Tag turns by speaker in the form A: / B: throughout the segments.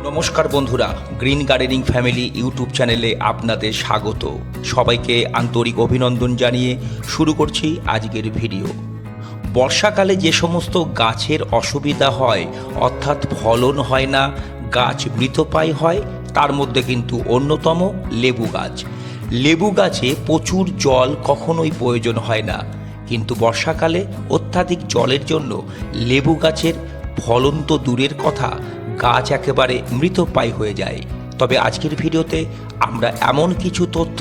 A: নমস্কার বন্ধুরা, green gardening family YouTube চ্যানেলে আপনাদের স্বাগত। সবাইকে আন্তরিক অভিনন্দন জানিয়ে শুরু করছি আজকের ভিডিও। বর্ষাকালে যে সমস্ত গাছের অসুবিধা হয়, অর্থাৎ ফলন হয় না, গাছ মৃতপ্রায় হয়, তার মধ্যে কিন্তু অন্যতম লেবু গাছ। লেবু গাছে প্রচুর জল কখনোই প্রয়োজন হয় না, কিন্তু বর্ষাকালে অত্যাধিক জলের জন্য লেবু গাছের ফলন তো দূরের কথা, গাছ একেবারে মৃতপ্রায় হয়ে যায়। তবে আজকের ভিডিওতে আমরা এমন কিছু তথ্য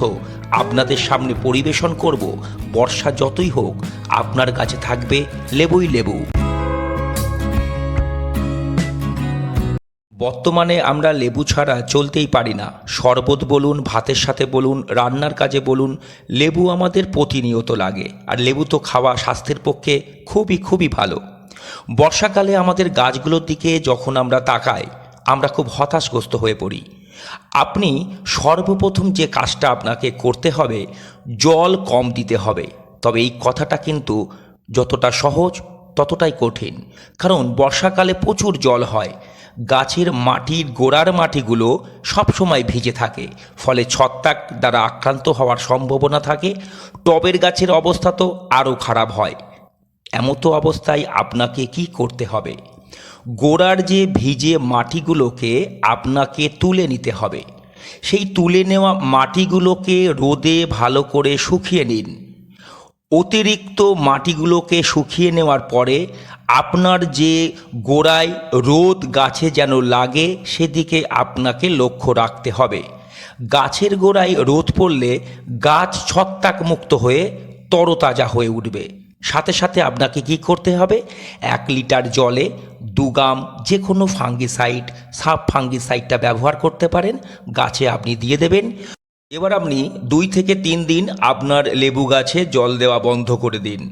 A: আপনাদের সামনে পরিবেশন করব, বর্ষা যতই হোক আপনার গাছে থাকবে লেবুই লেবু। বর্তমানে আমরা লেবু ছাড়া চলতেই পারি না। শরবত বলুন, ভাতের সাথে বলুন, রান্নার কাজে বলুন, লেবু আমাদের প্রতিনিয়ত লাগে। আর লেবু তো খাওয়া স্বাস্থ্যের পক্ষে খুবই ভালো। বর্ষাকালে আমাদের গাছগুলোর দিকে যখন আমরা তাকাই, আমরা খুব হতাশগ্রস্ত হয়ে পড়ি। আপনি সর্বপ্রথম যে কাজটা আপনাকে করতে হবে, জল কম দিতে হবে। তবে এই কথাটা কিন্তু যতটা সহজ ততটাই কঠিন, কারণ বর্ষাকালে প্রচুর জল হয়। গাছের মাটির গোড়ার মাটিগুলো সবসময় ভিজে থাকে, ফলে ছত্রাক দ্বারা আক্রান্ত হওয়ার সম্ভাবনা থাকে। টবের গাছের অবস্থা তো আরও খারাপ হয়। এমতো অবস্থায় আপনাকে কি করতে হবে? গোড়ার যে ভিজে মাটিগুলোকে আপনাকে তুলে নিতে হবে। সেই তুলে নেওয়া মাটিগুলোকে রোদে ভালো করে শুকিয়ে নিন। অতিরিক্ত মাটিগুলোকে শুকিয়ে নেওয়ার পরে আপনার যে গোড়ায় রোদ গাছে যেন লাগে, সেদিকে আপনাকে লক্ষ্য রাখতে হবে। গাছের গোড়ায় রোদ পড়লে গাছ ছত্রাক মুক্ত হয়ে তরতাজা হয়ে উঠবে। সাথে সাথে আপনাকে কি করতে হবে? 1 লিটার জলে 2 গ্রাম যে কোনো ফাঙ্গিসাইড, সাব ফাঙ্গিসাইডটা ব্যবহার করতে পারেন, গাছে আপনি দিয়ে দেবেন। এবার আপনি 2 থেকে 3 দিন আপনার লেবু গাছে জল দেওয়া বন্ধ করে দিন।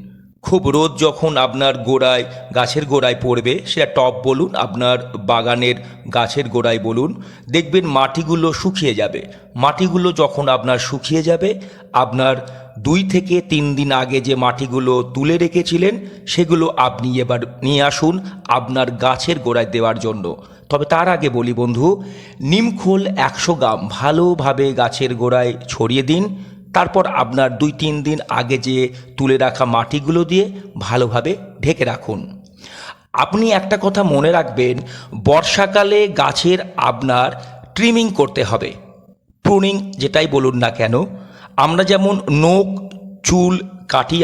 A: খুব রোদ যখন আপনার গোড়ায়, গাছের গোড়ায় পড়বে, সেটা টব বলুন, আপনার বাগানের গাছের গোড়ায় বলুন, দেখবেন মাটিগুলো শুকিয়ে যাবে। মাটিগুলো যখন আপনার শুকিয়ে যাবে, আপনার 2 থেকে 3 দিন আগে যে মাটিগুলো তুলে রেখেছিলেন, সেগুলো আপনি এবার নিয়ে আসুন আপনার গাছের গোড়ায় দেওয়ার জন্য। তবে তার আগে বলি বন্ধু, নিমখোল 100 গ্রাম ভালোভাবে গাছের গোড়ায় ছড়িয়ে দিন। তারপর আপনার 2-3 দিন আগে যে তুলে রাখা মাটিগুলো দিয়ে ভালোভাবে ঢেকে রাখুন। আপনি একটা কথা মনে রাখবেন, বর্ষাকালে গাছের আপনার ট্রিমিং করতে হবে। প্রুনিং যেটাই বলুন না কেন, আমরা যেমন নখ চুল কাটি,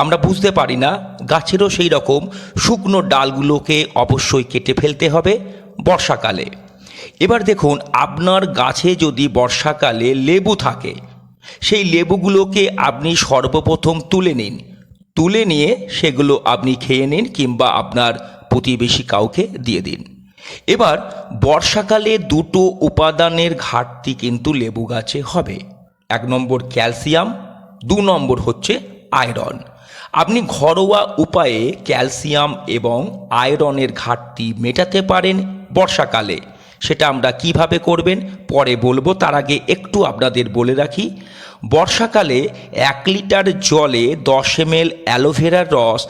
A: আমরা বুঝতে পারি না, গাছেরও সেই রকম শুকনো ডালগুলোকে অবশ্যই কেটে ফেলতে হবে বর্ষাকালে। এবার দেখুন, আপনার গাছে যদি বর্ষাকালে লেবু থাকে, সেই লেবুগুলোকে আপনি সর্বপ্রথম তুলে নিন। তুলে নিয়ে সেগুলো আপনি খেয়ে নিন, কিংবা আপনার প্রতিবেশী কাউকে দিয়ে দিন। এবার বর্ষাকালে 2টো উপাদানের ঘাটতি কিন্তু লেবু গাছে হবে। 1 নম্বর ক্যালসিয়াম, 2 নম্বর হচ্ছে আয়রন। আপনি ঘরোয়া উপায়ে ক্যালসিয়াম এবং আয়রনের ঘাটতি মেটাতে পারেন বর্ষাকালে। সেটা আমরা কিভাবে করবেন পরে বলবো, তার আগে একটু আপনাদের বলে রাখি, বর্ষাকালে 1 লিটার জলে 10 ml অ্যালোভেরার রস,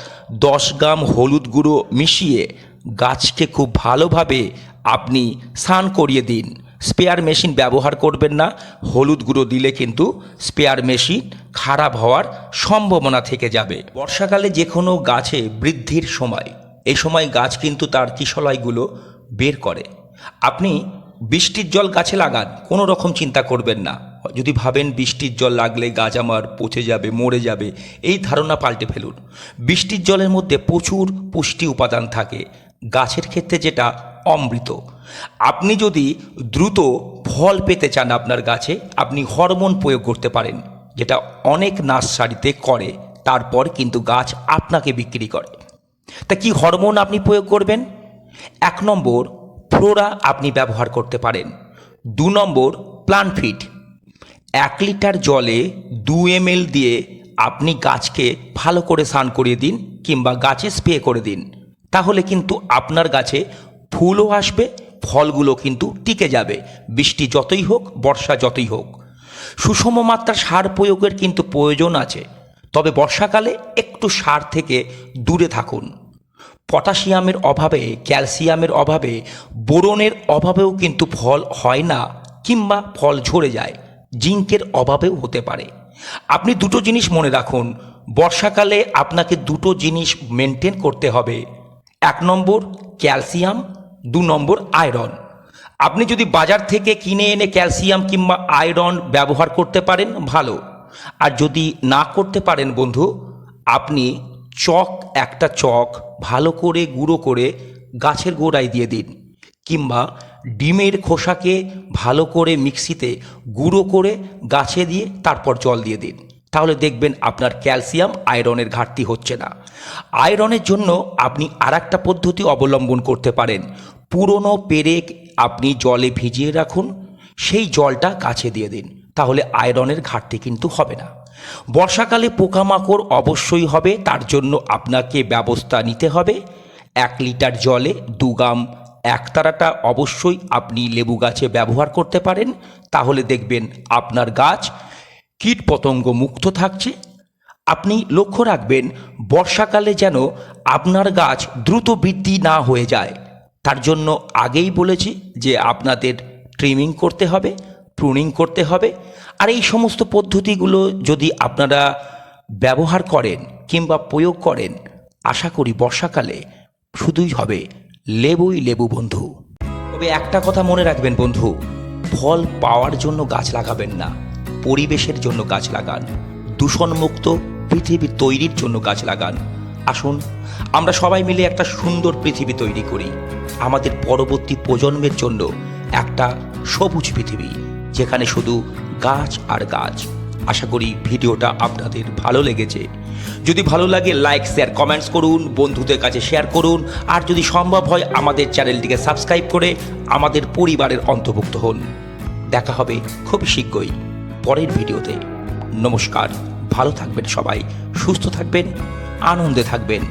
A: 10 গ্রাম হলুদ গুঁড়ো মিশিয়ে গাছকে খুব ভালোভাবে আপনি স্নান করিয়ে দিন। স্প্রেয়ার মেশিন ব্যবহার করবেন না। হলুদ গুঁড়ো দিলে কিন্তু স্প্রেয়ার মেশিন খারাপ হওয়ার সম্ভাবনা থেকে যাবে। বর্ষাকালে যে কোনো গাছে বৃদ্ধির সময়, এই সময় গাছ কিন্তু তার কিশলয়গুলো বের করে। আপনি বৃষ্টির জল গাছে লাগান, কোনো রকম চিন্তা করবেন না। যদি ভাবেন বৃষ্টির জল লাগলে গাছ আমার পচে যাবে, মরে যাবে, এই ধারণা পাল্টে ফেলুন। বৃষ্টির জলের মধ্যে প্রচুর পুষ্টি উপাদান থাকে, গাছের ক্ষেত্রে যেটা অমৃত। আপনি যদি দ্রুত ফল পেতে চান আপনার গাছে, আপনি হরমোন প্রয়োগ করতে পারেন, যেটা অনেক নার্সারিতে করে, তারপর কিন্তু গাছ আপনাকে বিক্রি করে। তা কি হরমোন আপনি প্রয়োগ করবেন? 1 নম্বর ফ্লোরা আপনি ব্যবহার করতে পারেন। 2 নম্বর প্লান্ট ফিড। 1 লিটার জলে 2 ml দিয়ে আপনি গাছকে ভালো করে স্নান করিয়ে দিন, কিংবা গাছে স্প্রে করে দিন। তাহলে কিন্তু আপনার গাছে ফুলও আসবে, ফলগুলো কিন্তু টিকে যাবে, বৃষ্টি যতই হোক, বর্ষা যতই হোক। সুষম মাত্রার সার প্রয়োগের কিন্তু প্রয়োজন আছে, তবে বর্ষাকালে একটু সার থেকে দূরে থাকুন। পটাশিয়ামের অভাবে, ক্যালসিয়ামের অভাবে, বোরনের অভাবেও কিন্তু ফল হয় না কিংবা ফল ঝরে যায়। জিঙ্কের অভাবেও হতে পারে। আপনি দুটো জিনিস মনে রাখুন, বর্ষাকালে আপনাকে দুটো জিনিস মেনটেন করতে হবে। 1 নম্বর ক্যালসিয়াম, 2 নম্বর আয়রন। আপনি যদি বাজার থেকে কিনে এনে ক্যালসিয়াম কিংবা আয়রন ব্যবহার করতে পারেন ভালো, আর যদি না করতে পারেন বন্ধু, আপনি একটা চক ভালো করে গুঁড়ো করে গাছের গোড়ায় দিয়ে দিন, কিংবা ডিমের খোসাকে ভালো করে মিক্সিতে গুঁড়ো করে গাছে দিয়ে তারপর জল দিয়ে দিন। তাহলে দেখবেন আপনার ক্যালসিয়াম আয়রনের ঘাটতি হচ্ছে না। আয়রনের জন্য আপনি আরেকটা পদ্ধতি অবলম্বন করতে পারেন। পুরনো পেরেক আপনি জলে ভিজিয়ে রাখুন, সেই জলটা গাছে দিয়ে দিন, তাহলে আয়রনের ঘাটতি কিন্তু হবে না। বর্ষাকালে পোকামাকড় অবশ্যই হবে, তার জন্য আপনাকে ব্যবস্থা নিতে হবে। 1 লিটার জলে 2 গ্রাম একতারাটা অবশ্যই আপনি লেবু গাছে ব্যবহার করতে পারেন। তাহলে দেখবেন আপনার গাছ কীটপতঙ্গ মুক্ত থাকছে। আপনি লক্ষ্য রাখবেন বর্ষাকালে যেন আপনার গাছ দ্রুত বৃদ্ধি না হয়ে যায়। তার জন্য আগেই বলেছি যে আপনাদের ট্রিমিং করতে হবে, প্রুনিং করতে হবে। আর এই সমস্ত পদ্ধতিগুলো যদি আপনারা ব্যবহার করেন কিংবা প্রয়োগ করেন, আশা করি বর্ষাকালে শুধুই হবে লেবুই লেবু বন্ধু। তবে একটা কথা মনে রাখবেন বন্ধু, ফল পাওয়ার জন্য গাছ লাগাবেন না, পরিবেশের জন্য গাছ লাগান। দূষণমুক্ত পৃথিবী তৈরির জন্য গাছ লাগান। আসুন আমরা সবাই মিলে একটা সুন্দর পৃথিবী তৈরি করি, আমাদের পরবর্তী প্রজন্মের জন্য একটা সবুজ পৃথিবী, যেখানে শুধু গাছ আর গাছ। আশা করি ভিডিওটা আপনাদের ভালো লেগেছে। যদি ভালো লাগে লাইক, শেয়ার, কমেন্টস করুন, বন্ধুদের কাছে শেয়ার করুন, আর যদি সম্ভব হয় আমাদের চ্যানেলটিকে সাবস্ক্রাইব করে আমাদের পরিবারের অন্তর্ভুক্ত হন। দেখা হবে খুব শীঘ্রই পরের ভিডিওতে। নমস্কার, ভালো থাকবেন সবাই, সুস্থ থাকবেন, আনন্দে থাকবেন।